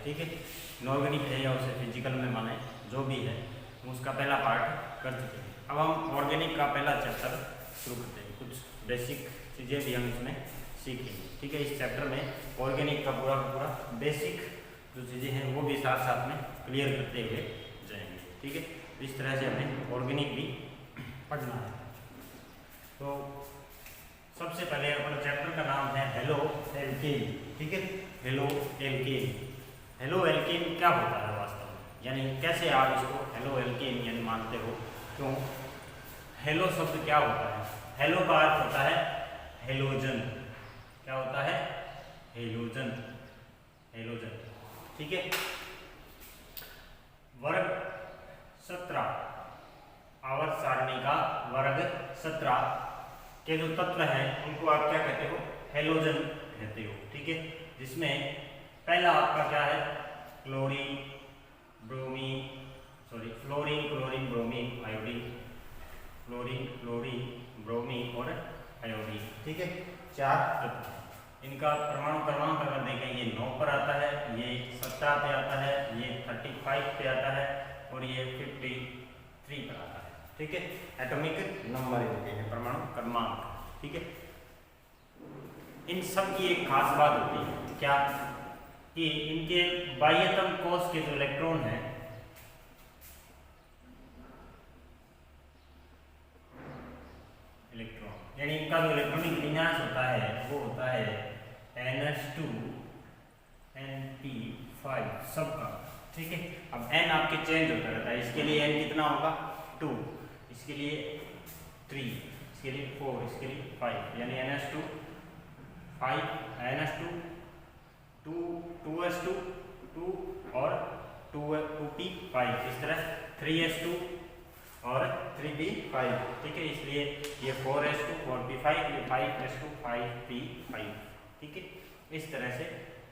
ठीक है। इनऑर्गेनिक है या उसे फिजिकल में माने, जो भी है उसका पहला पार्ट कर चुके हैं। अब हम ऑर्गेनिक का पहला चैप्टर शुरू करते हैं। कुछ बेसिक चीज़ें भी हम इसमें सीखेंगे, ठीक है। इस चैप्टर में ऑर्गेनिक का पूरा बेसिक जो चीज़ें हैं वो भी साथ साथ में क्लियर करते हुए जाएंगे, ठीक है। इस तरह से हमें ऑर्गेनिक भी पढ़ना है। तो सबसे पहले अपना चैप्टर का नाम है हेलो एल्केन, ठीक है। Halo alkane. हेलो एल्केन क्या होता है वास्तव में, यानी कैसे आप इसको हेलो एल्केन यानी मानते हो, क्यों? हेलो शब्द क्या होता है? हेलो का अर्थ होता है हेलोजन। क्या होता है? हेलोजन। हेलोजन, ठीक है। वर्ग 17, आवर्त सारणी का वर्ग 17 के जो तत्व हैं उनको आप क्या कहते हो? हेलोजन कहते हो, ठीक है। जिसमें पहला आपका क्या है? Fluorine, chlorine, bromine, iodine. Fluorine, chlorine, bromine और आयोडीन, ठीक है। 4 तत्व। इनका परमाणु क्रमांक अगर देखें, ये 9 पर आता है, ये 17 पे आता है, ये 35 पे आता है और ये 53 पर आता है, ठीक है। एटॉमिक नंबर इनके हैं, परमाणु क्रमांक, ठीक है। इन सब की एक खास बात होती है, क्या? कि इनके बाह्यतम कोश के जो इलेक्ट्रॉन हैं, यानी इनका जो इलेक्ट्रॉनिक विन्यास होता है वो होता है NH2 NP5 सबका, ठीक है। अब N आपके चेंज होता रहता है, इसके लिए N कितना होगा? 2, इसके लिए 3, इसके लिए 4, इसके लिए 5, यानी NH2 5, NH2 2, 2s2 2 और 2p5, इस तरह 3s2 और 3p5, ठीक है। इसलिए ये 4s2 4p5, ये 5s2 5p5, ठीक है। इस तरह से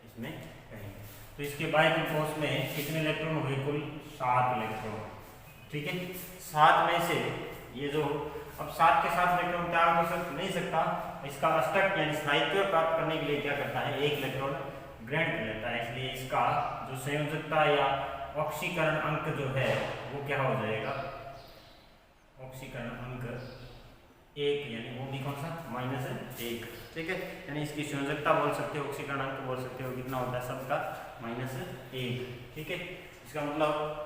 इसमें कहेंगे। तो इसके बाह्य कोश में कितने इलेक्ट्रॉन हुए? कुल 7 इलेक्ट्रॉन, ठीक है। 7 में से ये जो अब 7 के साथ इलेक्ट्रॉन क्या हो नहीं सकता, इसका अष्टक यानी स्थायित्व प्राप्त करने के लिए क्या करता है? एक इलेक्ट्रॉन ग्रहण कर लेता है। इसलिए इसका जो संयोजकता या ऑक्सीकरण अंक जो है वो क्या हो जाएगा? ऑक्सीकरण अंक 1, यानी वो भी कौन सा? -1, ठीक है। यानी इसकी संयोजकता बोल सकते हो, ऑक्सीकरण अंक बोल सकते हो, कितना होता है सबका? -1, ठीक है। इसका मतलब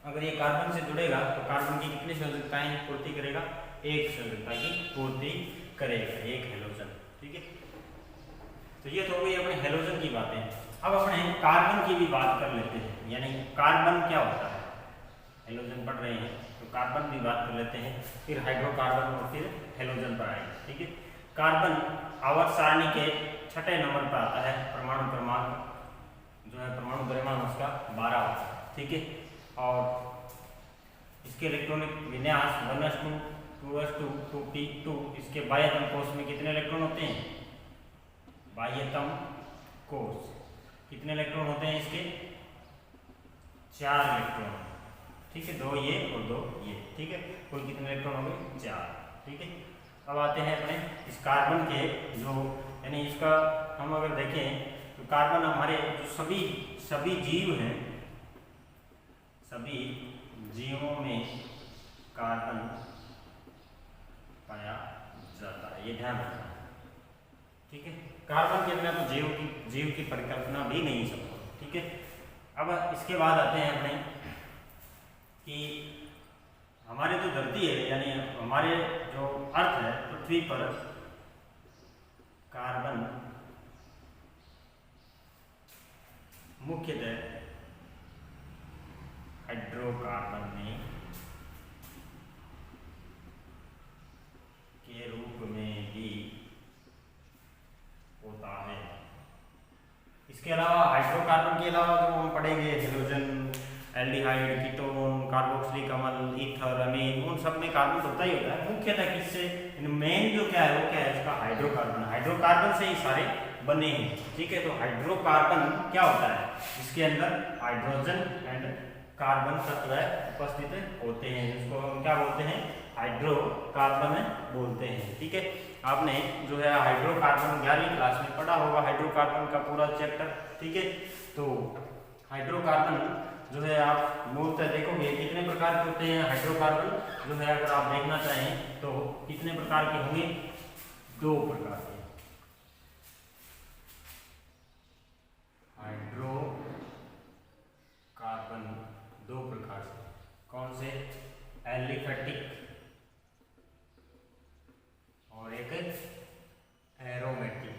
अगर ये कार्बन से जुड़ेगा तो कार्बन की कितनी संयोजकताएं पूर्ति करेगा? 1 संयोजकता की पूर्ति करेगा, 1 हेलोजन, ठीक है। तो ये तो हुई अपने हेलोजन की बातें। अब अपने कार्बन की भी बात कर लेते हैं, यानी कार्बन क्या होता है? हेलोजन पढ़ रहे हैं तो कार्बन भी बात कर लेते हैं, फिर हाइड्रोकार्बन और फिर हेलोजन पर आएंगे, ठीक है। कार्बन आवर्त सारणी के 6ठे नंबर पर आता है। परमाणु क्रमांक जो है, परमाणु द्रव्यमान उसका 12 होता है, ठीक है। और इसके इलेक्ट्रॉनिक विन्यास 1s2 2s2 2p2। इसके बाह्यतम कोश में कितने इलेक्ट्रॉन होते हैं? बाह्यतम कोश कितने इलेक्ट्रॉन होते हैं इसके? 4 इलेक्ट्रॉन, ठीक है। 2 ये और 2 ये, ठीक है। कुल कितने इलेक्ट्रॉन हो गए? 4, ठीक है। अब आते हैं अपने इस कार्बन के जो, यानी इसका हम अगर देखें तो कार्बन हमारे जो सभी जीव हैं, सभी जीवों में कार्बन पाया जाता है, ये ध्यान रखना, ठीक है। कार्बन के बिना तो जीव की परिकल्पना भी नहीं संभव, ठीक है। अब इसके बाद आते हैं अपने कि हमारे जो धरती है, यानी हमारे जो अर्थ है, पृथ्वी पर कार्बन मुख्यतः हाइड्रोकार्बन में के रूप में भी होता है। इसके अलावा हाइड्रोकार्बन के अलावा जो हम पढ़ेंगे हेलोजन, एल्डिहाइड, कीटोन, कार्बोक्सिलिक अम्ल, ईथर, अमीन, उन सब में कार्बन होता ही होता है। मुख्यतः किससे? मेन जो क्या है वो क्या है? इसका हाइड्रोकार्बन। हाइड्रोकार्बन से ही सारे बने हैं, ठीक है। तो हाइड्रोकार्बन क्या होता है? इसके अंदर हाइड्रोजन एंड कार्बन तत्व उपस्थित होते हैं, जिसको हम क्या बोलते हैं? हाइड्रोकार्बन बोलते हैं। ठीक है, आपने जो है हाइड्रोकार्बन 11वीं क्लास में पढ़ा होगा, हाइड्रोकार्बन का पूरा चैप्टर। ठीक है, तो हाइड्रोकार्बन जो है आप मूलतः देखोगे कितने प्रकार के होते हैं हाइड्रोकार्बन। जो है अगर आप देखना चाहें तो कितने प्रकार के होंगे, 2 प्रकार के हाइड्रोकार्बन, 2 प्रकार से। कौन से? एलिफेटिक और एक एरोमेटिक।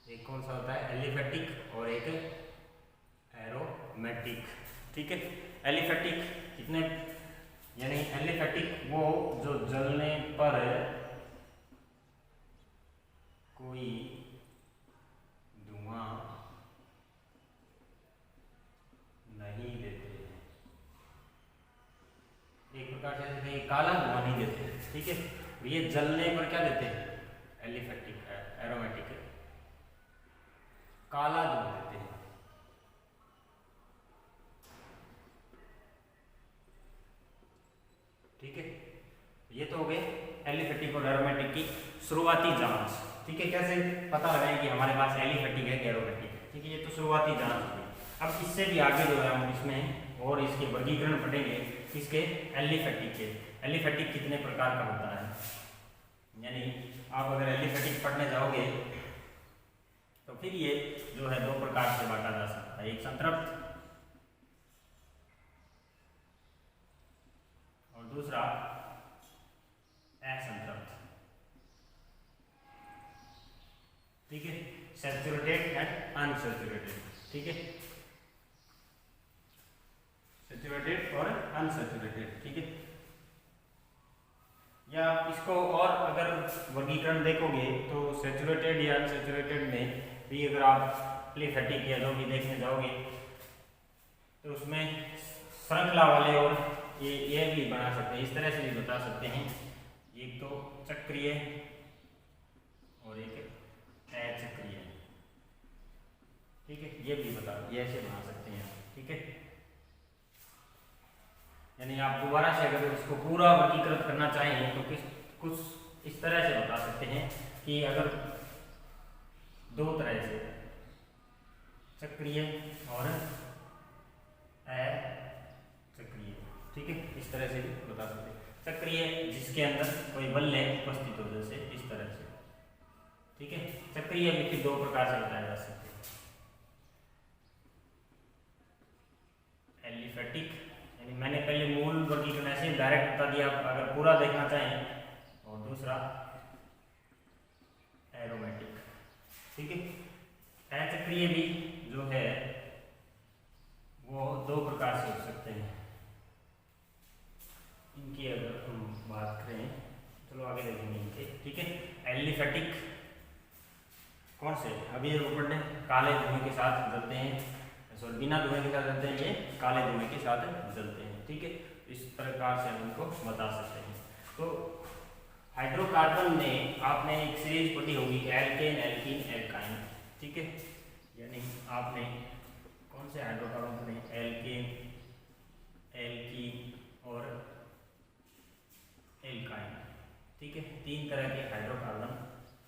एक कौन सा होता है? एलिफेटिक और एक एरोमेटिक। ठीक है, एलिफेटिक कितने, यानी एलिफेटिक वो जो जलने पर कोई धुआं नहीं देते हैं, एक प्रकार से कहीं काला धुआं नहीं देते। ठीक है, ये जलने पर क्या देते हैं? एलिफेटिक, एरोमेटिक काला धुआं देते हैं। ठीक है, ये तो हो गए एलिफेटिक और एरोमेटिक की शुरुआती जांच। ठीक है, कैसे पता लगाएं कि हमारे पास एलिफेटिक है कि एरोमेटिक है। ठीक है, ये तो शुरुआती जांच हुई। अब इससे भी आगे जो है हम इसमें और इसके वर्गीकरण पढ़ेंगे। किसके? एलिफेटिक के। एलिफेटिक कितने प्रकार का होता है, यानी आप अगर एलिफेटिक पढ़ने जाओगे तो फिर ये जो है 2 प्रकार से बांटा जा सकता है, एक संतृप्त और दूसरा असंतृप्त। ठीक है, सैचुरेटेड एंड अनसैचुरेटेड। ठीक है, सैचुरेटेड और अनसैचुरेटेड। ठीक है, या आप इसको और अगर वर्गीकरण देखोगे तो सैचुरेटेड या अनसैचुरेटेड में भी अगर आप एलिफेटिक या जो भी देखने जाओगे तो उसमें श्रृंखला वाले और ये भी बना सकते हैं, इस तरह से भी बता सकते हैं। एक तो चक्रीय और एक अचक्रीय। ठीक है, ये भी ये ऐसे बना सकते हैं। ठीक है, यानी आप दोबारा से अगर इसको पूरा वर्गीकृत करना चाहें तो कुछ इस तरह से बता सकते हैं कि अगर 2 तरह से चक्रीय और अचक्रीय। ठीक है, इस तरह से भी बता सकते हैं। चक्रीय जिसके अंदर कोई बल उपस्थित हो, जैसे इस तरह से। ठीक है, चक्रीय भी फिर 2 प्रकार से बताया जा सकते हैं। एलिफेटिक, यानी मैंने पहले मूल वर्गीकरण ऐसे डायरेक्ट बता दिया, अगर पूरा देखना चाहें, और दूसरा एरोमेटिक। ठीक है, अचक्रीय भी जो है वो 2 प्रकार से हो सकते हैं। इनकी अगर हम बात करें, चलो आगे देखेंगे इनके। ठीक है, एलिफेटिक कौन से? अभी ये पढ़ने काले धुएं के साथ जलते हैं, सॉरी बिना धुएं के साथ जलते हैं, ये काले धुएं के साथ जलते हैं। ठीक है, इस प्रकार से हम इनको बता सकते हैं। तो हाइड्रोकार्बन में आपने एक सीरीज पढ़ी होगी, एल्केन, एल्कीन, एल्काइन। ठीक है, यानी आपने कौन से हाइड्रोकार्बन पढ़े? एल्केन, एल्कीन और एल्काइन। ठीक है, 3 तरह के हाइड्रोकार्बन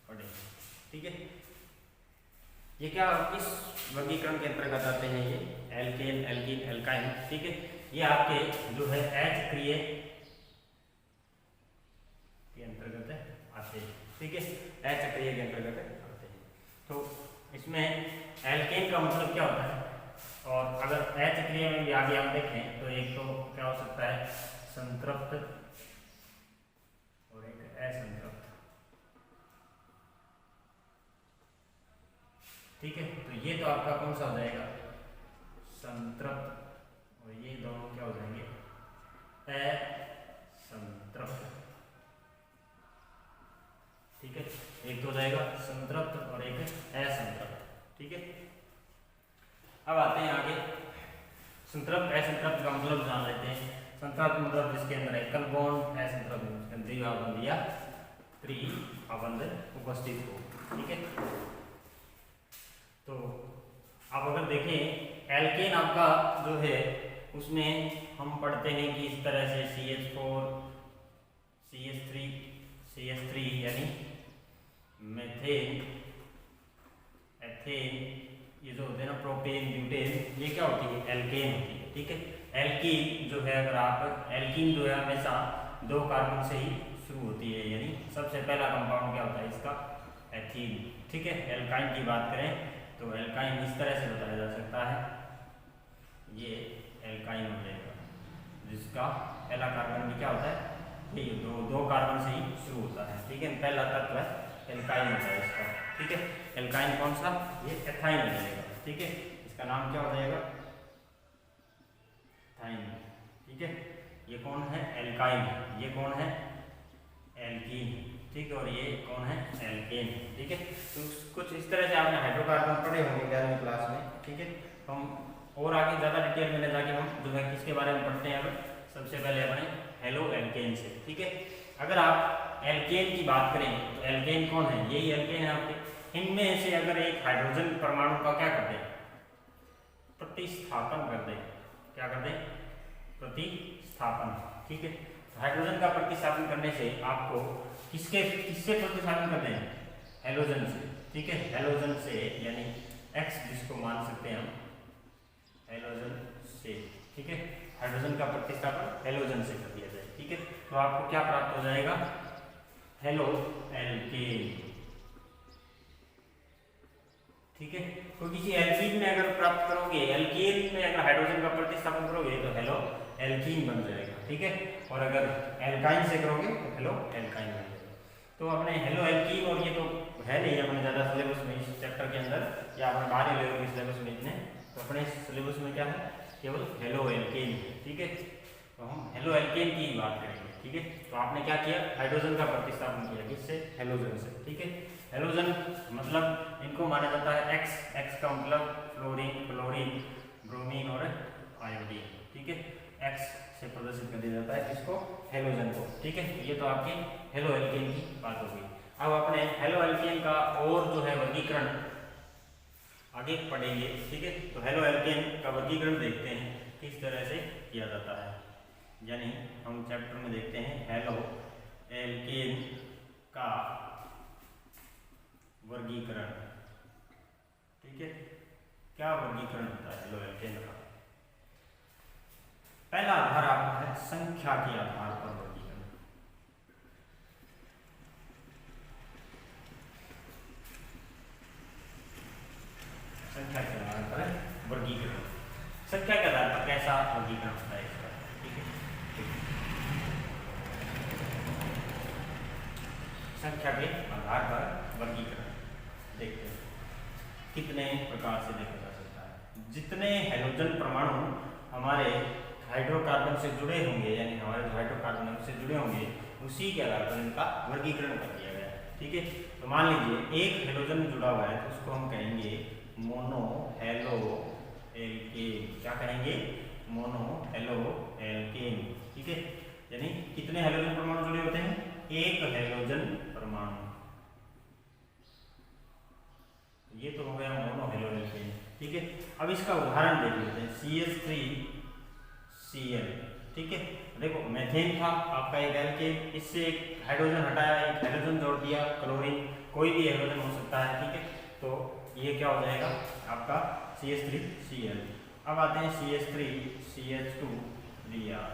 पढ़े। ठीक है, ये क्या किस वर्गीकरण के अंतर्गत आते हैं? ये एल्केन, एल्कीन, एल्काइन। ठीक है, ये आपके जो है अचक्रीय के अंतर्गत आते हैं। ठीक है, अचक्रीय के अंतर्गत आते हैं। तो इसमें एल्केन का मतलब क्या होता है, और अगर अचक्रीय में भी आगे हम देखें तो एक तो क्या हो सकता है? संतृप्त और एक असंतृप्त। ठीक है, तो ये तो आपका कौन सा हो जाएगा? संतृप्त, और ये दोनों क्या हो जाएंगे? असंतृप्त। ठीक है, एक तो हो जाएगा संतृप्त और एक असंतृप्त। ठीक है, अब आते हैं आगे। संतृप्त असंतृप्त का मतलब जान लेते हैं। संतृप्त मतलब जिसके अंदर एकल बॉन्ड, असंतृप्त द्विआबंध या त्रिआबंध उपस्थित हो। ठीक है, तो आप अगर देखें एल्केन आपका जो है उसमें हम पढ़ते हैं कि इस तरह से CH4 CH3 यानी मेथेन एथेन, ये जो होते हैं ना प्रोपेन ब्यूटेन, ये क्या होती है? एल्केन होती है। ठीक है, एल्कीन जो है, अगर आप एल्कीन जो है हमेशा 2 कार्बन से ही शुरू होती है, यानी सबसे पहला कंपाउंड क्या होता है इसका? एथीन। ठीक है, एल्काइन की बात करें तो एल्काइन इस तरह से बताया जा सकता है, ये एल्काइन हो जाएगा, जिसका पहला कार्बन भी क्या होता है? ये दो कार्बन से ही शुरू होता है। ठीक है, पहला तत्व है एल्काइन होता है इसका। ठीक है, एल्काइन कौन सा? ये एथाइन हो जाएगा। ठीक है, इसका नाम क्या हो जाएगा? एथाइन। ठीक है, ये कौन है? एल्काइन। ये कौन है? एल्कीन। ठीक है, और ये कौन है? एल्केन। ठीक है, तो कुछ इस तरह से आपने हाइड्रोकार्बन पढ़े होंगे 11वीं क्लास में। ठीक है, हम और आगे ज़्यादा डिटेल में न जाके हम जो है किसके बारे में पढ़ते हैं। अब सबसे पहले अपने हेलो एल्केन से। ठीक है, अगर आप एल्केन की बात करें तो एल्केन कौन है? यही एल्केन है आपके। इनमें से अगर एक हाइड्रोजन परमाणु का क्या कर दें? प्रतिस्थापन कर दें। क्या कर दें? प्रतिस्थापन। ठीक है, हाइड्रोजन का प्रतिस्थापन करने से आपको किससे प्रतिस्थापन करते हैं? हेलोजन से। ठीक है, हेलोजन से यानी X जिसको मान सकते हैं हम, हेलोजन से। ठीक है, हाइड्रोजन का प्रतिस्थापन हेलोजन से कर दिया जाए। ठीक है, तो आपको क्या प्राप्त हो जाएगा? Halo alkane. ठीक है, तो किसी एल्कीन में अगर प्राप्त करोगे, एल्केन में अगर हाइड्रोजन का प्रतिस्थापन करोगे तो हेलो एल्कीन बन जाएगा। ठीक है, और अगर एल्काइन से करोगे तो हेलो एल्काइन बन जाएगा। तो अपने हेलो एल्कीन, और ये तो है नहीं अपने ज़्यादा सिलेबस में इस चैप्टर के अंदर, या अपने बाहरी लेवल के सिलेबस में इतने, तो अपने सिलेबस में क्या है? केवल हेलो एल्केन है। ठीक है, तो हम हेलो एल्केन की बात करेंगे। ठीक है, तो आपने क्या किया? हाइड्रोजन का प्रतिस्थापन किया, किससे? हेलोजन से। ठीक है, हेलोजन मतलब इनको माना जाता है X का मतलब फ्लोरीन, क्लोरीन, ब्रोमीन और आयोडीन। ठीक है, X से प्रदर्शित कर दिया जाता है इसको, हेलोजन को। ठीक है, ये तो आपकी हेलो एल्केन की बात हो गई। अब अपने हेलो एल्केन का और जो है वर्गीकरण आगे पढ़ेंगे। ठीक है, तो हेलो एल्केन का वर्गीकरण देखते हैं किस तरह से किया जाता है, यानी हम चैप्टर में देखते हैं हेलो एल्केन का वर्गीकरण। ठीक है, क्या वर्गीकरण होता है हेलो एल्केन का? पहला आधार आपका है संख्या के आधार पर वर्गीकरण। संख्या के आधार पर वर्गीकरण। संख्या के आधार पर कैसा वर्गीकरण होता है इसका? ठीक है, संख्या के आधार पर वर्गीकरण देखते हैं कितने प्रकार से देखा जा सकता है। जितने हेलोजन परमाणु हमारे हाइड्रोकार्बन से जुड़े होंगे, यानी हमारे जो हाइड्रोकार्बन से जुड़े होंगे, उसी के आधार पर इनका वर्गीकरण कर दिया गया है। ठीक है, तो मान लीजिए एक हेलोजन जुड़ा हुआ है तो उसको हम कहेंगे मोनो हेलो एल्केन। क्या कहेंगे? Mono halo alkane. ठीक है, यानी कितने हेलोजन परमाणु जुड़े होते हैं? एक हेलोजन परमाणु। ये तो हो गया मोनो हेलो एल्केन। ठीक है, अब इसका उदाहरण देख लेते हैं, CH3Cl। ठीक है, देखो मेथेन था आपका एक एल्केन, इससे एक हाइड्रोजन हटाया, एक हाइड्रोजन जोड़ दिया, क्लोरीन, कोई भी हाइड्रोजन हो सकता है। ठीक है, तो ये क्या हो जाएगा आपका CH3Cl। अब आते हैं CH3CH2Br।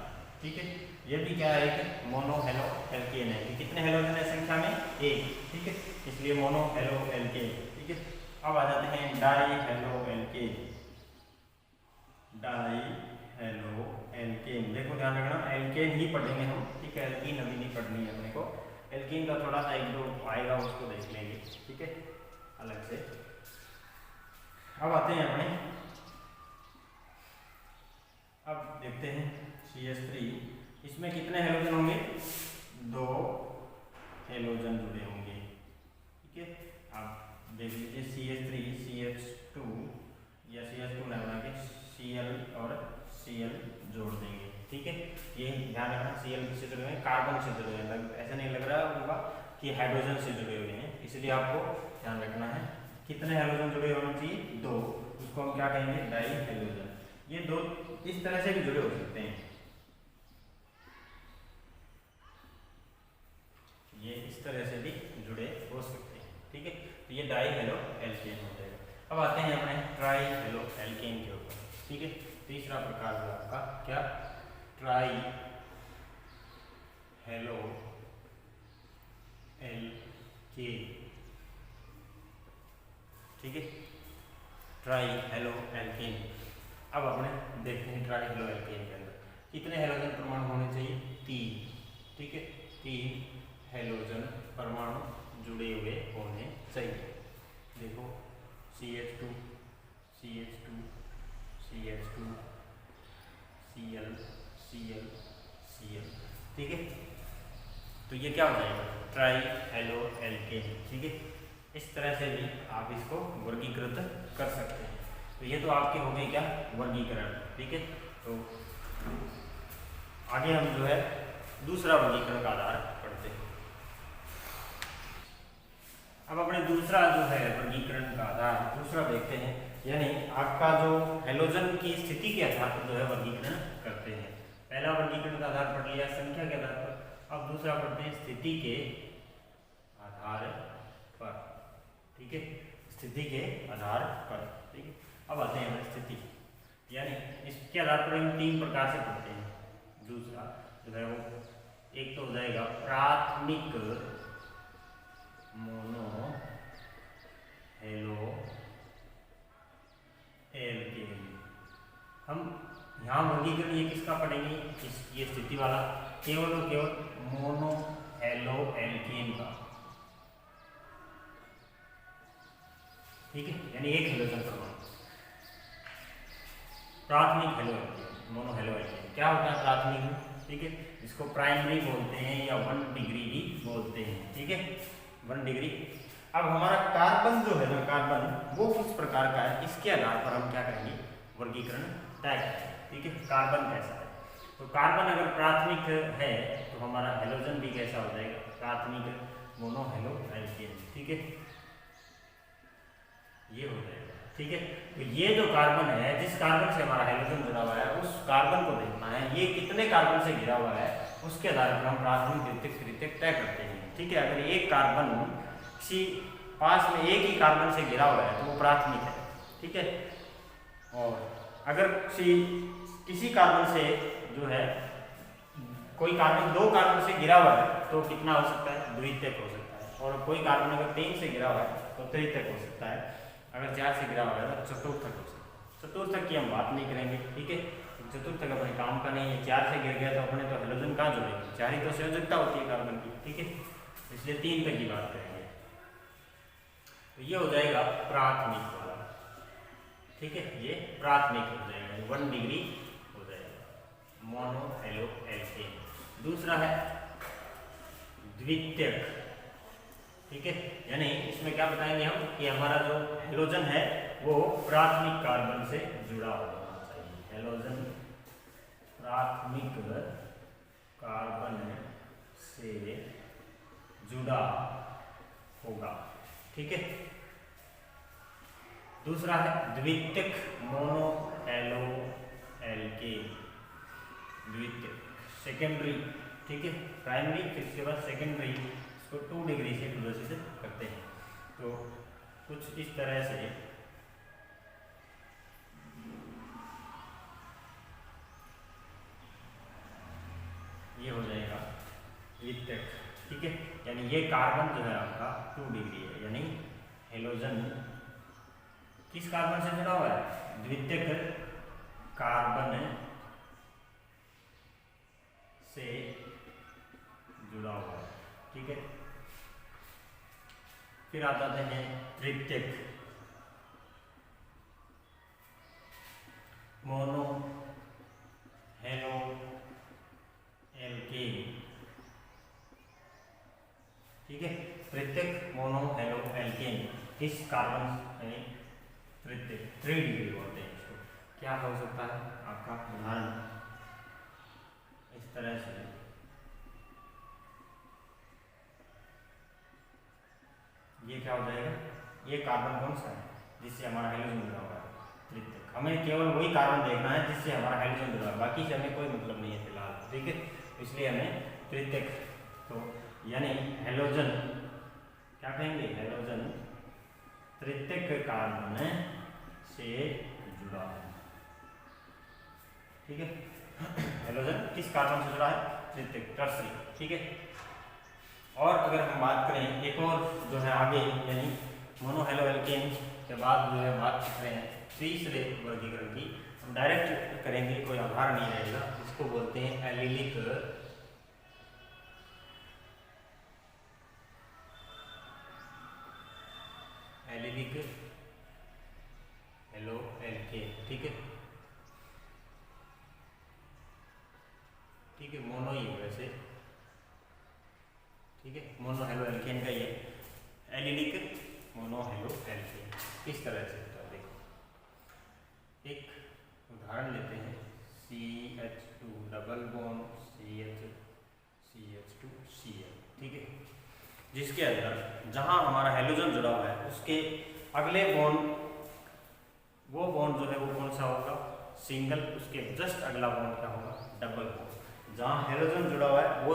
ठीक है, ये भी क्या है? एक मोनो हेलो एल्केन है। कितने हेलोजन है संख्या में? एक। ठीक है, इसलिए मोनो हेलो एल्केन। ठीक है, अब आ जाते हैं die halo alkane. Die halo alkane, देखो ध्यान रखना एल्केन ही पढ़ेंगे हम। ठीक है, एल्कीन अभी नहीं पढ़नी है अपने को। एल्कीन का थोड़ा सा एक दो आएगा, उसको देख लेंगे। ठीक है, अलग से। अब आते हैं अपने, अब देखते हैं CH3, इसमें कितने हेलोजन होंगे? 2 हेलोजन जुड़े होंगे। ठीक है, अब देख लीजिए CH3 CH2 या CH2 ना बना के Cl और Cl जोड़ देंगे। ठीक है, ये ध्यान रखना Cl किससे जुड़े हुए हैं? कार्बन से जुड़े हुए हैं। ऐसा नहीं लग रहा होगा कि हाइड्रोजन से जुड़े हुए हैं, इसलिए आपको ध्यान रखना है कितने हेलोजन जुड़े होने चाहिए? 2। उसको हम क्या कहेंगे? Die halogen. ये दो इस तरह से भी जुड़े हो सकते हैं, ये इस तरह से भी जुड़े हो सकते हैं, ठीक है। तो ये डाई हेलो एल्केन हो जाएगा। अब आते हैं अपने ट्राई हेलो एल्केन के ऊपर, ठीक है। तीसरा प्रकार है आपका क्या, ट्राई हेलो एल्केन, ठीक है। Try halo alkane. अब अपने देखते हैं ट्राई हेलो एल्केन के अंदर कितने हेलोजन परमाणु होने चाहिए, 3, ठीक है। 3 हेलोजन परमाणु जुड़े हुए होने चाहिए। देखो CH2 CH2 CH2 Cl Cl Cl, ठीक है। तो ये क्या हो जाएगा, ट्राई हेलो एल्केन, ठीक है। इस तरह से भी आप इसको वर्गीकृत कर सकते हैं। तो ये तो आपके हो गए क्या, वर्गीकरण, ठीक है। तो आगे हम जो है दूसरा वर्गीकरण का आधार पढ़ते हैं। अब अपने दूसरा जो है वर्गीकरण का आधार दूसरा देखते हैं, यानी आपका जो हेलोजन की स्थिति के आधार पर जो है वर्गीकरण करते हैं। पहला वर्गीकरण का आधार पढ़ लिया संख्या के आधार पर, अब दूसरा पढ़ते हैं स्थिति के आधार पर, ठीक है। स्थिति के आधार पर, ठीक है। अब आते हैं हमारी स्थिति, यानी इसके आधार पर हम 3 प्रकार से पढ़ते हैं। दूसरा जो है वो एक तो हो जाएगा प्राथमिक मोनो हेलो एल्केन। हम यहाँ वर्गीकरण ये किसका पढ़ेंगे, ये स्थिति वाला केवल और केवल मोनो हेलो एल्केन का, ठीक है। यानी एक हेलोजन परमाणु, प्राथमिक halo alkane, mono halo alkane. क्या होता है प्राथमिक, ठीक है। इसको प्राइमरी बोलते हैं या 1 डिग्री भी बोलते हैं, ठीक है, 1 डिग्री। अब हमारा कार्बन जो है ना, कार्बन वो किस प्रकार का है, इसके आधार पर हम क्या करेंगे, वर्गीकरण तय करेंगे, ठीक है। कार्बन कैसा है, तो कार्बन अगर प्राथमिक है तो हमारा हेलोजन भी कैसा हो जाएगा, प्राथमिक मोनो हेलो एल्केन, ठीक है, ये हो जाएगा, ठीक है। तो ये जो कार्बन है, जिस कार्बन से हमारा हेलोजन जुड़ा हुआ है, उस कार्बन को देखना है ये कितने कार्बन से घिरा हुआ है, उसके आधार पर हम प्राथमिक द्वितीयक तृतीयक तय करते हैं, ठीक है। अगर एक कार्बन किसी पास में एक ही कार्बन से घिरा हुआ है तो वो प्राथमिक है, ठीक है। और अगर किसी कार्बन से जो है कोई कार्बन 2 कार्बन से घिरा हुआ है तो कितना हो सकता है, द्वितीयक हो सकता है। और कोई कार्बन अगर 3 से घिरा हुआ है तो तृतीयक हो सकता है। अगर 4 से घिरा हुआ है तो चतुर्थक हो सकता है। चतुर्थक की हम बात नहीं करेंगे, ठीक है। चतुर्थक अपने काम का नहीं है। 4 से घिर गया तो अपने तो हेलोजन कहाँ जुड़ेंगे, 4 ही तो संयोजकता होती है कार्बन की, ठीक है। इसलिए 3 तक की बात करेंगे। तो ये हो जाएगा प्राथमिक वाला, ठीक है। ये प्राथमिक हो जाएगा, 1 डिग्री हो जाएगा, मोनो हेलो एल्केन। दूसरा है द्वितीयक, ठीक है। यानी इसमें क्या बताएंगे हम कि हमारा जो हेलोजन है वो प्राथमिक कार्बन से जुड़ा होना चाहिए। हेलोजन प्राथमिक कार्बन से जुड़ा होगा, ठीक है। दूसरा है द्वितीयक मोनो हेलो एल्केन, द्वितीयक सेकेंडरी, ठीक है। प्राइमरी फिर इसके बाद सेकेंडरी, इसको 2 डिग्री से प्रदर्शित करते हैं। तो कुछ इस तरह से ये हो जाएगा द्वितीयक, ठीक है। यानी ये कार्बन जो है आपका 2 डिग्री है, यानी हेलोजन किस कार्बन से जुड़ा हुआ है, द्वितीयक कार्बन से जुड़ा हुआ है, ठीक है। फिर आ जाते हैं तृतीयक मोनो हेलो एल्केन, ठीक है। तृतीयक मोनो हेलो एल्केन किस कार्बन तृतीयक 3 डिग्री बोलते हैं इसको। क्या हो सकता है आपका उदाहरण इस तरह से, ये क्या हो जाएगा, ये कार्बन कौन सा है जिससे हमारा हेलोजन जुड़ा हुआ है, तृतीयक। हमें केवल वही कार्बन देखना है जिससे हमारा हाइड्रोजन जुड़ा है, बाकी से हमें कोई मतलब नहीं है फिलहाल, ठीक है। इसलिए हमें तृतीयक, तो यानी हेलोजन क्या कहेंगे, हेलोजन तृतीयक कार्बन से जुड़ा है, ठीक है। हेलोजन किस कार्बन से जुड़ा है, तृतीयक, टर्सरी, ठीक है। और अगर हम बात करें एक और जो है आगे, यानी मोनोहेलो एल्केन के बाद जो है बात कर रहे हैं तीसरे वर्गीकरण की, हम डायरेक्ट करेंगे, कोई आधार नहीं रहेगा। इसको बोलते हैं एलिलिक हेलो एल्केन, ठीक है, ठीक है, मोनो ही वैसे, ठीक है, मोनो हेलो एल्केन का ये एलिलिक मोनो हेलो एल्केन किस तरह से होता है देखो। एक उदाहरण लेते हैं, CH2 डबल बॉन्ड CH2Cl, ठीक है, जिसके अंदर जहां हमारा हेलोजन जुड़ा हुआ है उसके अगले बॉन्ड, वो बॉन्ड जो है वो कौन सा होगा, सिंगल, उसके जस्ट अगला बॉन्ड क्या होगा, डबल बॉन्ड। जहां हेलोजन जुड़ा हुआ है वो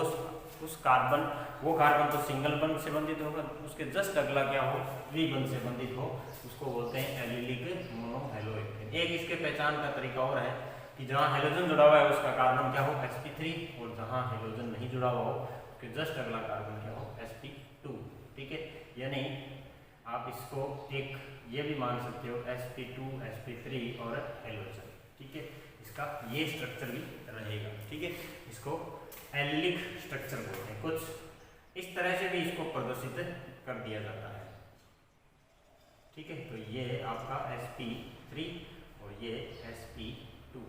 उस कार्बन, वो कार्बन तो सिंगल बंध से बंधित होगा, उसके जस्ट अगला क्या हो, द्विबंध से बंधित हो, उसको बोलते हैं एलिलिक मोनोहेलो एल्केन। एक इसके पहचान का तरीका और है कि जहां हेलोजन जुड़ा हुआ है उसका कार्बन क्या हो, sp3, और जहां हेलोजन नहीं जुड़ा हुआ हो उसके जस्ट अगला कार्बन क्या हो, sp2, ठीक है। यानी आप इसको एक ये भी मान सकते हो sp2, sp3 और हेलोजन, ठीक है, इसका ये स्ट्रक्चर भी रहेगा, ठीक है। इसको एलिलिक स्ट्रक्चर बोलते हैं। कुछ इस तरह से भी इसको प्रदर्शित कर दिया जाता है, ठीक है। तो ये आपका sp3 और ये sp2,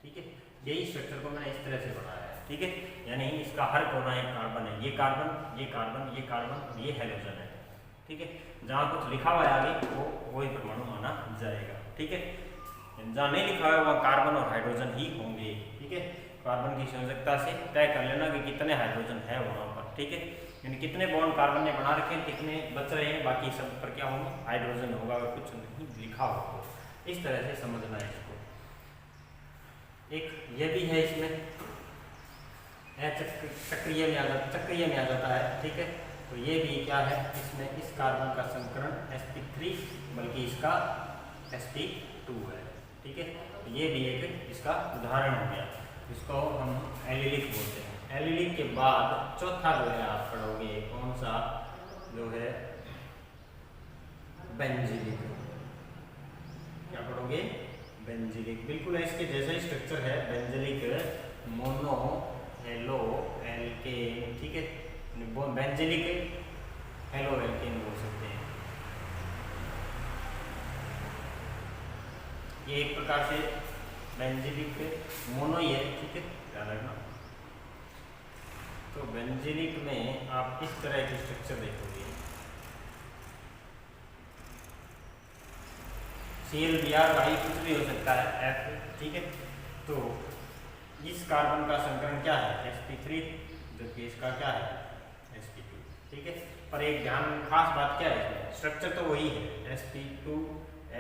ठीक है, यही स्ट्रक्चर को मैंने इस तरह से बनाया है, ठीक है। यानी इसका हर कोना एक कार्बन है, ये कार्बन, ये कार्बन, ये कार्बन और ये हेलोजन है, ठीक है। जहाँ कुछ लिखा हुआ है आगे वो वही परमाणु माना जाएगा, ठीक है। जहाँ नहीं लिखा हुआ है वहाँ कार्बन और हाइड्रोजन ही होंगे, ठीक है। कार्बन की संयोजकता से तय कर लेना कि कितने हाइड्रोजन है वहाँ पर, ठीक है, यानी कितने बॉन्ड कार्बन ने बना रखे हैं, कितने बच रहे हैं, बाकी सब पर क्या होंगे, हाइड्रोजन होगा, अगर कुछ नहीं लिखा हो। इस तरह से समझना है इसको। एक ये भी है, इसमें चक्रीय में आ जाता है, ठीक है। तो ये भी क्या है, इसमें इस कार्बन का संकरण sp3 बल्कि इसका sp2 है, ठीक है। तो ये भी एक इसका उदाहरण हो गया, इसको हम एलिलिक बोलते हैं। एलिलिक के बाद चौथा जो है आप पढ़ोगे कौन सा, जो है बेंजीलिक। क्या पढ़ोगे, बेंजीलिक, बिल्कुल इसके जैसा ही स्ट्रक्चर है, बेंजीलिक मोनो हेलो एल्केन, ठीक है, बेंजीलिक हेलो एल्केन बोल सकते हैं। ये एक प्रकार से बेंजीलिक मोनो ही है, ठीक है, ध्यान रखना। तो बेंजीलिक में आप इस तरह की स्ट्रक्चर देखोगे, ClBr कुछ भी हो सकता है, F, ठीक है। तो इस कार्बन का संकरण क्या है, sp3, जबकि इसका क्या है, sp2, ठीक है। पर एक ध्यान खास बात क्या है, इसमें स्ट्रक्चर तो वही है, sp2,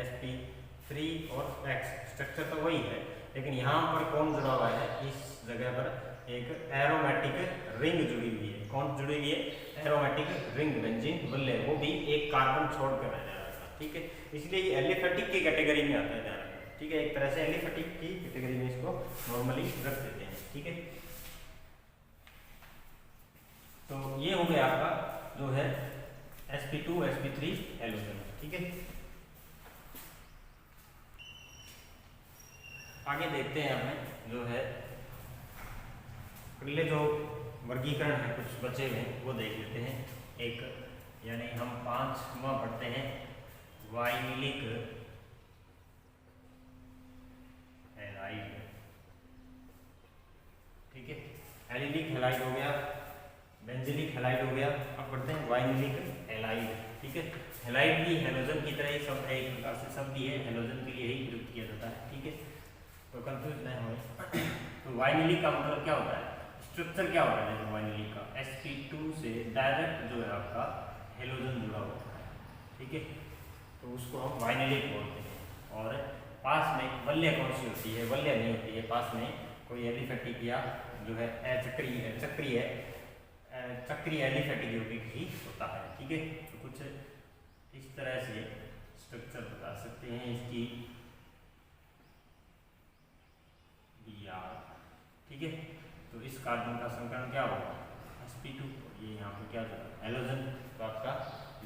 sp3 और X, स्ट्रक्चर तो वही है, लेकिन यहाँ पर कौन जुड़ा हुआ है, इस जगह पर एक एरोमेटिक रिंग जुड़ी हुई है। कौन जुड़ी हुई है, एरोमेटिक रिंग, बेंजीन बल्ले, वो भी एक कार्बन छोड़कर रह जाएगा, ठीक है। इसलिए ये एलिफेटिक की कैटेगरी में आता है, ध्यान रखना, ठीक है। एक तरह से एलिफेटिक की कैटेगरी में इसको नॉर्मली रख देते हैं, ठीक है। तो ये हो गया आपका जो है sp2, sp3 हेलोजन, ठीक है। आगे देखते हैं हमें जो है अगले जो वर्गीकरण है, कुछ बचे हुए वो देख लेते हैं। एक यानी हम 5वां पढ़ते हैं, वाइनिलिक हैलाइड, ठीक है। एलिलिक हैलाइड हो गया, बेंजीलिक हैलाइड हो गया, अब पढ़ते हैं वाइनिलिक हैलाइड, ठीक है। हैलाइड भी हेलोजन की तरह ही सब एक प्रकार से शब्द ही है, हेलोजन के लिए ही प्रयुक्त किया जाता है, ठीक है। तो कंफ्यूज नहीं हो। तो वाइनिलिक का मतलब क्या होता है, स्ट्रक्चर क्या होता है वाइनिलिक का, sp2 से डायरेक्ट जो है आपका हेलोजन जुड़ा होता है, ठीक है। तो उसको हम वाइनिलिक बोलते हैं। और पास में वल्य कौन सी होती है, वल्य नहीं होती है, पास में कोई एलिफेटिक या जो है चक्रीय एलिफेटिक यौगिक ही होता है। ठीक है, तो कुछ इस तरह से स्ट्रक्चर बता सकते हैं इसकी Br। ठीक है, तो इस कार्बन का संकरण क्या होगा sp2, ये यहाँ पे क्या होगा हेलोजन, तो आपका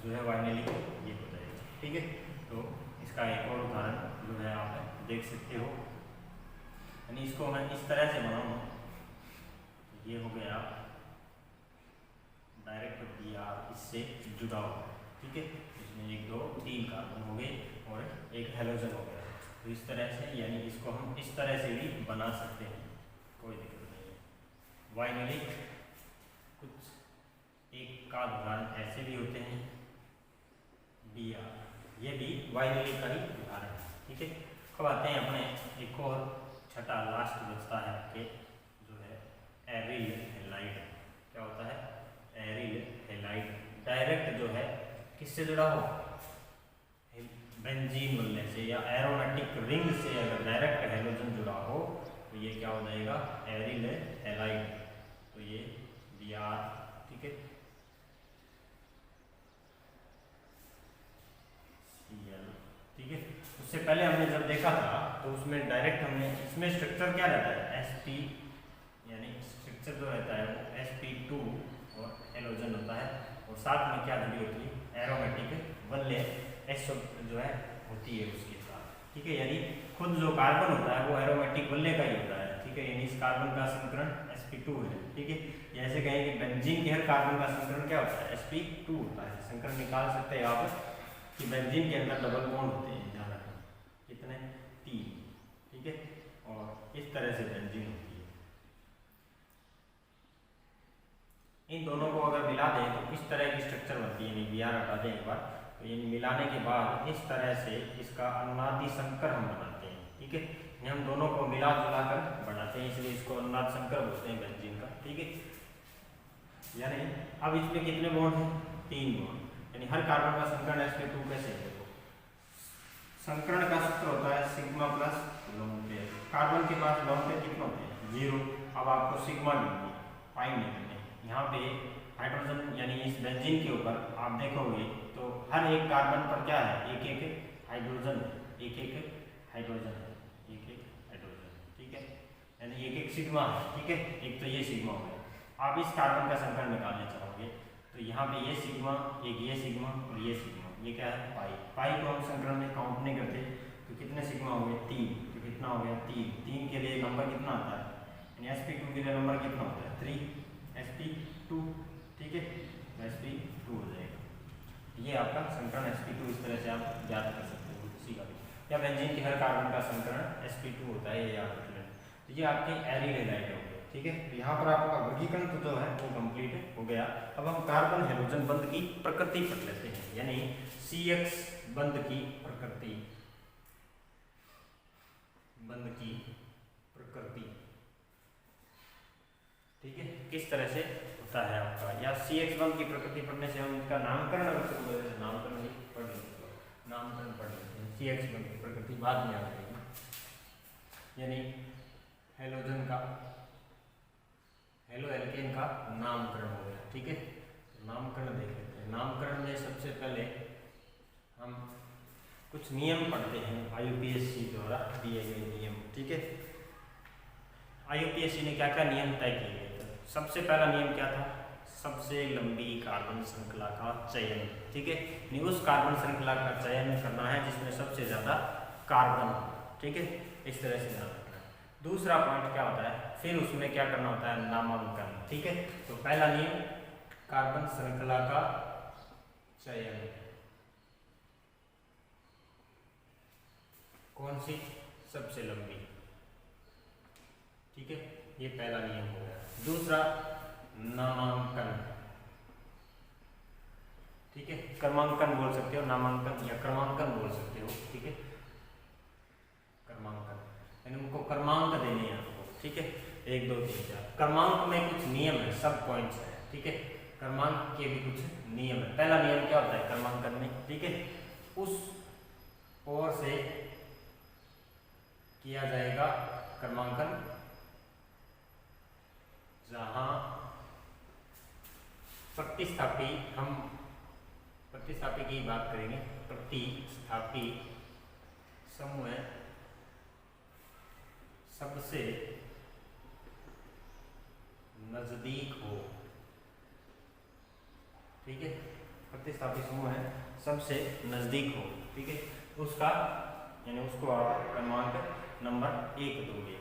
जो है वाइनेलिक ये हो जाएगा। ठीक है, तो इसका एक और उदाहरण जो है आप देख सकते हो, यानी इसको मैं इस तरह से बनाऊँ, ये हो गया डायरेक्ट Br इससे जुड़ा हुआ। ठीक है, इसमें 1 2 3 कार्बन हो गए और एक हेलोजन हो गया। तो इस तरह से, यानी इसको हम इस तरह से भी बना सकते हैं, कोई दिक्कत नहीं है। वाइनेलिक कुछ एक का उदाहरण ऐसे भी होते हैं Br, ये भी वाइनेलिक का ही उदाहरण है। ठीक है, अब आते हैं अपने एक और छठा लास्ट बचता है आपके जो है एरिल हैलाइड। क्या होता है एरिल हैलाइड, डायरेक्ट जो है किससे जुड़ा हो बेंजीन वल्य से या एरोमेटिक रिंग से अगर डायरेक्ट हेलोजन जुड़ा हो तो ये क्या हो जाएगा एरिल हैलाइड, तो ये Br। ठीक है, Cl। ठीक है, उससे पहले हमने जब देखा था तो उसमें डायरेक्ट हमने इसमें स्ट्रक्चर क्या रहता है sp, यानी स्ट्रक्चर जो रहता है वो sp2 और हेलोजन होता है, और साथ में क्या जुड़ी होती है एरोमेटिक वल्य S जो है होती है उसके साथ। ठीक है, यानी खुद जो कार्बन होता है वो एरोमेटिक वल्य का ही होता है। ठीक है, यानी इस कार्बन का संकरण sp2 है। ठीक है, जैसे कहें कि बेंजीन के हर कार्बन का संकरण क्या होता है sp2 होता है। संकरण निकाल सकते हैं आप कि बेंजीन के अंदर डबल बॉन्ड होते हैं, ध्यान रखना कितने 3। ठीक है, और इस तरह से बेंजीन होती है। इन दोनों को अगर मिला दें तो किस तरह की स्ट्रक्चर बनती है, यानी Br हटा दें एक बार, तो ये मिलाने के बाद इस तरह से इसका अनुनादी संकर हम बनाते हैं। ठीक है, हम दोनों को मिला जुला कर बनाते हैं, इसलिए इसको अनुनाद संकर बोलते हैं बेंजीन का। ठीक है, यानी अब इसमें कितने बॉन्ड हैं 3 बॉन्ड, यानी हर कार्बन का संकरण sp2 कैसे है, देखो संकरण का सूत्र होता है sigma plus lone pair. Carbon के पास लोन पेयर कितने होते हैं 0। अब आपको सिग्मा ढूंढनी पाई नहीं करनी, यहाँ पे हाइड्रोजन यानी इस बेंजीन के ऊपर आप देखोगे तो हर एक कार्बन पर क्या है एक एक हाइड्रोजन, एक एक हाइड्रोजन, एक एक हाइड्रोजन। ठीक है, यानी एक एक सिग्मा है। ठीक है, एक तो ये सिग्मा हो गया। आप इस कार्बन का संकरण निकालना चाहोगे तो यहाँ पे ये सिग्मा, एक ये सिग्मा और ये सिग्मा, ये क्या है पाई। पाई को हम संकरण में काउंट नहीं करते, तो कितने सिग्मा हो गए 3, तो कितना हो गया 3। 3 के लिए नंबर कितना आता है, यानी sp2 के लिए नंबर कितना होता है 3 sp2। ठीक है, sp2 हो जाएगा। ये आपका संकरण sp2 इस तरह से आप याद कर सकते हो किसी का भी, या बेंजीन के हर कार्बन का संकरण sp2 होता है, ये याद रख लेना। तो ये आपके एरिल हैलाइड हो गए। ठीक है, तो यहाँ पर आपका वर्गीकरण तो जो है वो कंप्लीट हो गया। अब हम कार्बन हेलोजन बंध की प्रकृति पढ़ लेते हैं, यानी CX बंध की प्रकृति, बंध की प्रकृति। ठीक है, किस तरह से होता है आपका, या CX बंध की प्रकृति पढ़ने से हम इसका नामकरण अगर शुरू करें तो नामकरण ही पढ़ लेते हैं, नामकरण पढ़ लेते हैं। CX बंध की प्रकृति बाद में आ जाएगी, यानी हेलोजन का, हेलो एल्केन का नामकरण हो गया। ठीक है, तो नामकरण देख लेते हैं। नामकरण में सबसे पहले हम कुछ नियम पढ़ते हैं IUPAC द्वारा दिए गए नियम। ठीक है, IUPAC ने क्या क्या नियम तय किए गए थे। सबसे पहला नियम क्या था, सबसे लंबी कार्बन श्रृंखला का चयन। ठीक है, उस कार्बन श्रृंखला का चयन करना है जिसमें सबसे ज्यादा कार्बन। ठीक है, इस तरह से ध्यान रखना है। दूसरा पॉइंट क्या होता है, फिर उसमें क्या करना होता है नामांकन। ठीक है, तो पहला नियम कार्बन श्रृंखला का चयन, कौन सी सबसे लंबी। ठीक है, ये पहला नियम हो गया। दूसरा नामांकन। ठीक है, क्रमांकन बोल सकते हो, नामांकन या क्रमांकन बोल सकते हो। ठीक है, क्रमांकन यानी उनको क्रमांक देने हैं आपको। ठीक है, 1 2 3 4। क्रमांक में कुछ नियम है, सब पॉइंट्स है। ठीक है, क्रमांक के भी कुछ नियम है। पहला नियम क्या होता है क्रमांकन में, ठीक है, उस ओर से किया जाएगा क्रमांकन, जहां प्रतिस्थापी, हम प्रतिस्थापी की बात करेंगे, प्रतिस्थापी समूह सबसे नजदीक हो। ठीक है, प्रतिस्थापी समूह है सबसे नजदीक हो। ठीक है, उसका यानी उसको आप क्रमांक नंबर 1 दोगे।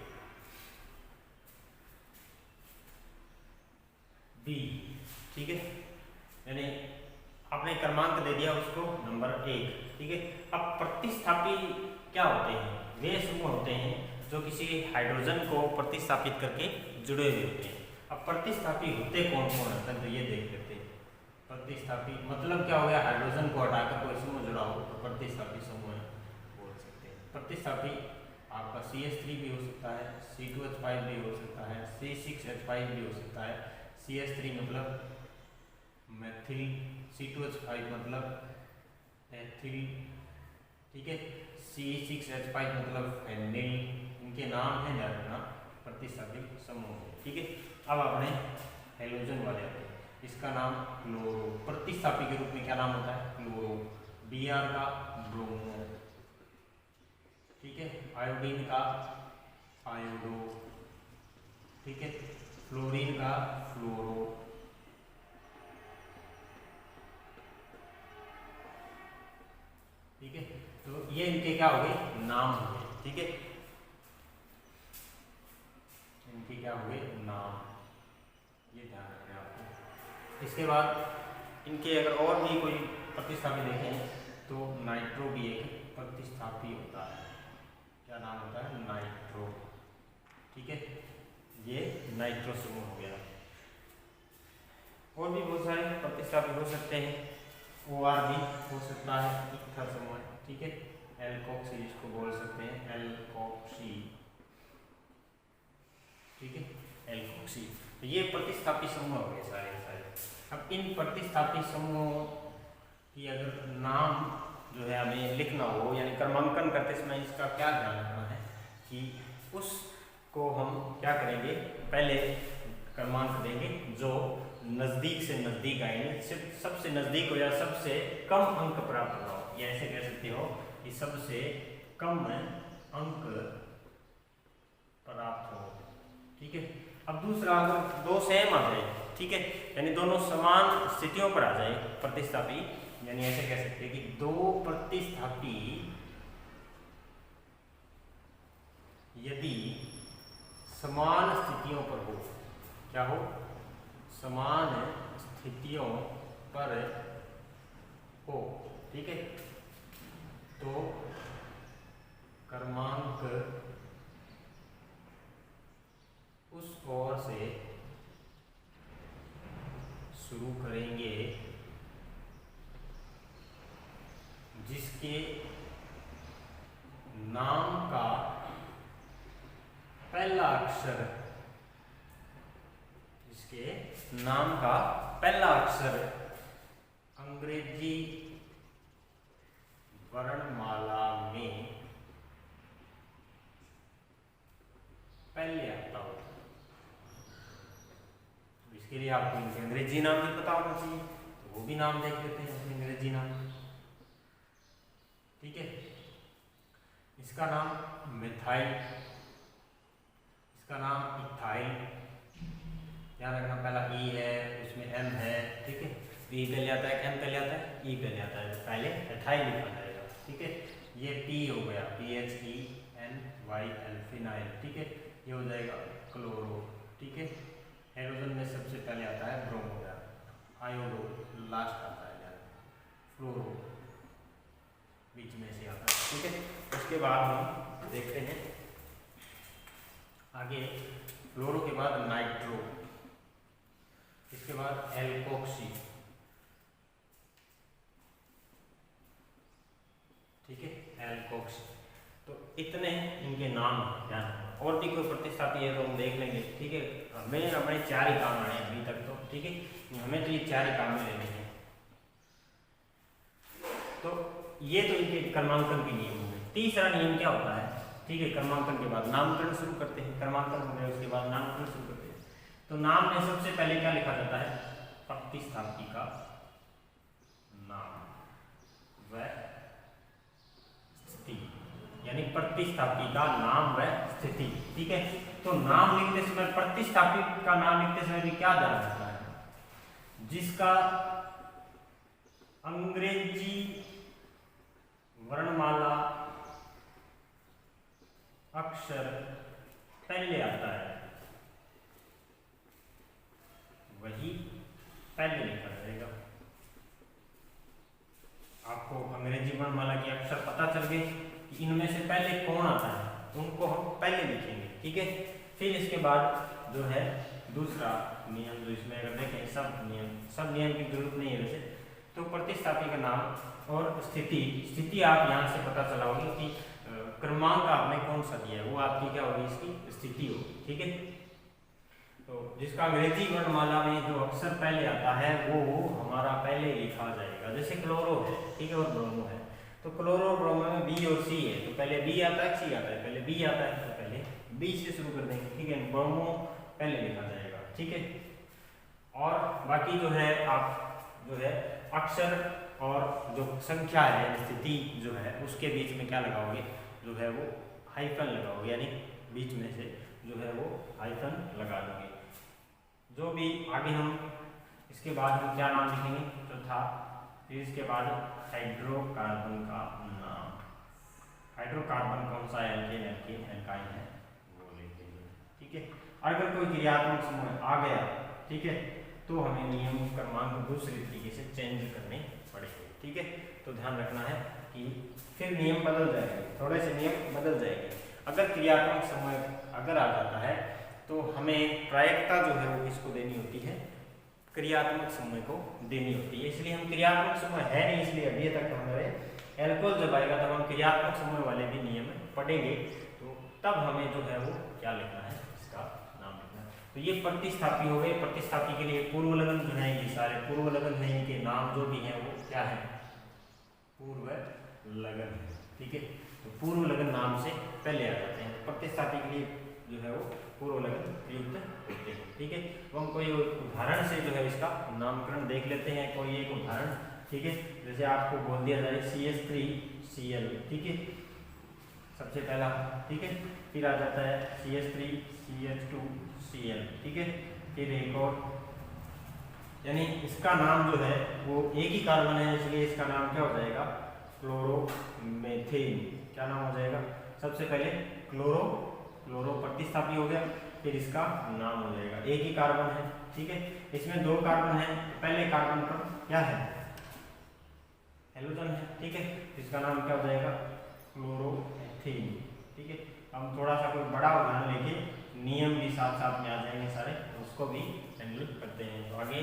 बी, ठीक है, यानी आपने क्रमांक दे दिया उसको नंबर 1। ठीक है, अब प्रतिस्थापी क्या होते हैं? वे समूह होते हैं जो किसी हाइड्रोजन को प्रतिस्थापित करके जुड़े हुए होते हैं। अब प्रतिस्थापी होते कौन कौन होते हैं, तो ये देख लेते हैं। प्रतिस्थापी मतलब क्या हो गया? हाइड्रोजन को हटाकर कोई समूह जुड़ा हो तो प्रतिस्थापी समूह बोल सकते हैं। प्रतिस्थापी आपका CH3 भी हो सकता है, C2H5 भी हो सकता है, C6H5 भी हो सकता है। CH3 मतलब मैथिल, C2H5 मतलब एथिल। ठीक है, C6H5 मतलब फेनिल। इनके नाम हैं जानना प्रतिस्थापी समूह। ठीक है, अब आपने हेलोजन वाले आते हैं। इसका नाम क्लोरो, प्रतिस्थापी के रूप में क्या नाम होता है? क्लोरो। Br का ब्रोमो। ठीक है, आयोडीन का आयोडो। ठीक है, फ्लोरीन का फ्लोरो। ठीक है, तो ये इनके क्या हो गए? नाम हो गए। ठीक है, इनके क्या हो गए? नाम। ये ध्यान रखना आपको। इसके बाद इनके अगर और भी कोई प्रतिस्थापी देखें तो नाइट्रो भी एक प्रतिस्थापी होता है। क्या नाम होता है? नाइट्रो। ठीक है, ये नाइट्रो समूह हो गया। और भी बहुत सारे प्रतिस्थापी हो सकते हैं। OR भी हो सकता है, इथर समूह। ठीक है, एल्कोक्सी इसको बोल सकते हैं, एल्कोक्सी। ठीक है, एल्कोक्सी। तो ये प्रतिस्थापी समूह हो गए सारे सारे। अब इन प्रतिस्थापी समूह की अगर नाम जो है हमें लिखना हो, यानी क्रमांकन करते समय इसका क्या ध्यान रखना है कि उसको हम क्या करेंगे? पहले क्रमांक देंगे जो नजदीक से नजदीक आएंगे, सिर्फ सबसे नजदीक हो या सबसे कम अंक प्राप्त हो। या ऐसे कह सकते हो कि सबसे कम अंक प्राप्त हो। ठीक है, अब दूसरा अगर दो सेम आ जाए, ठीक है, यानी दोनों समान स्थितियों पर आ जाए प्रतिस्थापी, यानी ऐसे कह सकते हैं कि दो प्रतिस्थापी यदि समान स्थितियों पर हो, क्या हो? समान स्थितियों पर हो। ठीक है, तो क्रमांक उस ओर से शुरू करेंगे जिसके नाम का पहला अक्षर, जिसके नाम का पहला अक्षर अंग्रेजी वर्णमाला में पहले आता हो। इसके लिए आपको इनके अंग्रेजी नाम भी पता होना चाहिए, तो वो भी नाम देख लेते हैं अपने अंग्रेजी नाम। ठीक है, इसका नाम मिथाइल, इसका नाम इथाइल। ध्यान रखना, पहला ई है, उसमें एम है। ठीक है, ई पहले आता है, एम पहले आता है, ई पहले आता है, पहले एथाइल लिखा जाएगा। ठीक है, ये पी हो गया, PHENYL फिनाइल। ठीक है, ये हो जाएगा क्लोरो। ठीक है, हाइड्रोजन में सबसे पहले आता है ब्रोमो, आयोडो लास्ट आता है, फ्लोरो बीच में से आता है। ठीक है, उसके बाद हम देखते हैं आगे, फ्लोरो के बाद नाइट्रो, इसके बाद एल्कोक्सी। ठीक है, एल्कोक्सी। तो इतने इनके नाम हैं। और भी कोई प्रतिस्थापी है तो हम देख लेंगे। ठीक है, हमें हमारे 4 ही काम आए अभी तक तो। ठीक है, हमें तो ये 4 ही काम में लेने हैं। तो ये तो इनके क्रमांकन के नियम हुए। तीसरा नियम क्या होता है ठीक है, क्रमांकन के बाद नामकरण शुरू करते हैं। क्रमांकन हो गया, उसके बाद नामकरण शुरू करते हैं। तो नाम में सबसे पहले क्या लिखा जाता है? प्रतिस्थापी का नाम व स्थिति, यानी प्रतिस्थापी का नाम व स्थिति। ठीक है, तो नाम लिखते समय, प्रतिस्थापी का नाम लिखते समय भी क्या ध्यान रखना है? जिसका अंग्रेजी वर्णमाला अक्षर पहले आता है वही पहले लिखा जाएगा। आपको अंग्रेजी वर्णमाला के अक्षर पता चल गए कि इनमें से पहले कौन आता है, उनको हम पहले लिखेंगे। ठीक है, फिर इसके बाद जो है दूसरा नियम, जो इसमें अगर देखें सब नियम की जरूरत नहीं है वैसे, तो प्रतिस्थापी का नाम और स्थिति आप यहाँ से पता चला होगी कि क्रमांक आपने कौन सा दिया है, वो आपकी क्या होगी, इसकी स्थिति होगी। ठीक है, तो जिसका अंग्रेजी वर्णमाला में जो अक्षर पहले आता है वो हमारा पहले लिखा जाएगा। जैसे क्लोरो है, ठीक है, और ब्रोमो है, तो क्लोरो ब्रोमो में बी और सी है, तो पहले बी आता है सी आता है? पहले बी आता है, तो पहले बी से शुरू कर देंगे। ठीक है, ब्रोमो पहले लिखा जाएगा। ठीक है, और बाकी जो है आप जो है अक्षर और जो संख्या है, स्थिति जो है, उसके बीच में क्या लगाओगे, जो है वो हाइफन लगाओगे, यानी बीच में से जो है वो हाइफन लगा दोगे। जो भी आगे हम इसके बाद हम क्या नाम लिखेंगे, चौथा, फिर इसके बाद हाइड्रोकार्बन का नाम। हाइड्रोकार्बन कौन सा एल्केन एल्काइन है वो लिखेंगे। ठीक है, अगर कोई क्रियात्मक समूह आ गया, ठीक है, तो हमें नियम क्रमांक दूसरे तरीके से चेंज करने पड़ेंगे। ठीक है, तो ध्यान रखना है कि फिर नियम बदल जाएंगे, थोड़े से नियम बदल जाएंगे। अगर क्रियात्मक समूह अगर आ जाता है तो हमें प्रायिकता जो है वो किसको देनी होती है, क्रियात्मक समूह को देनी होती है। इसलिए हम क्रियात्मक समूह है नहीं, इसलिए अभी तक हमारे एल्कोहल जब आएगा तब हम क्रियात्मक समूह वाले भी नियम पढ़ेंगे, तो तब हमें जो है वो क्या लिखना है, इसका नाम लिखना है। तो ये प्रतिस्थापी हो गए। प्रतिस्थापी के लिए पूर्व लगन जो है, ये सारे पूर्व लगन है, इनके नाम जो भी है वो क्या है, पूर्व लगन है। ठीक है, तो पूर्व लगन नाम से पहले आ जाते हैं। प्रतिस्थापी के लिए जो है वो पूर्व लगन प्रयुक्त होते हैं। ठीक है, तो हम कोई उदाहरण से जो है इसका नामकरण देख लेते हैं, कोई एक उदाहरण। ठीक है, जैसे आपको बोल दिया जाए CH3Cl, ठीक है, सबसे पहला। ठीक है, फिर आ जाता है CH3CH2Cl, ठीक है, फिर एक और, यानी इसका नाम जो है वो एक ही कार्बन है, इसलिए इसका नाम क्या हो जाएगा, क्लोरोमेथेन। क्या नाम हो जाएगा, सबसे पहले क्लोरो प्रतिस्थापी हो गया, फिर इसका नाम हो जाएगा, एक ही कार्बन है। ठीक है, इसमें दो कार्बन है, पहले कार्बन पर क्या है, हेलोजन है। ठीक है, इसका नाम क्या हो जाएगा, क्लोरोथेन। ठीक है, हम थोड़ा सा कोई बड़ा उदाहरण लेके नियम भी साथ साथ में आ जाएंगे सारे, उसको भी हैंडल करते हैं। तो आगे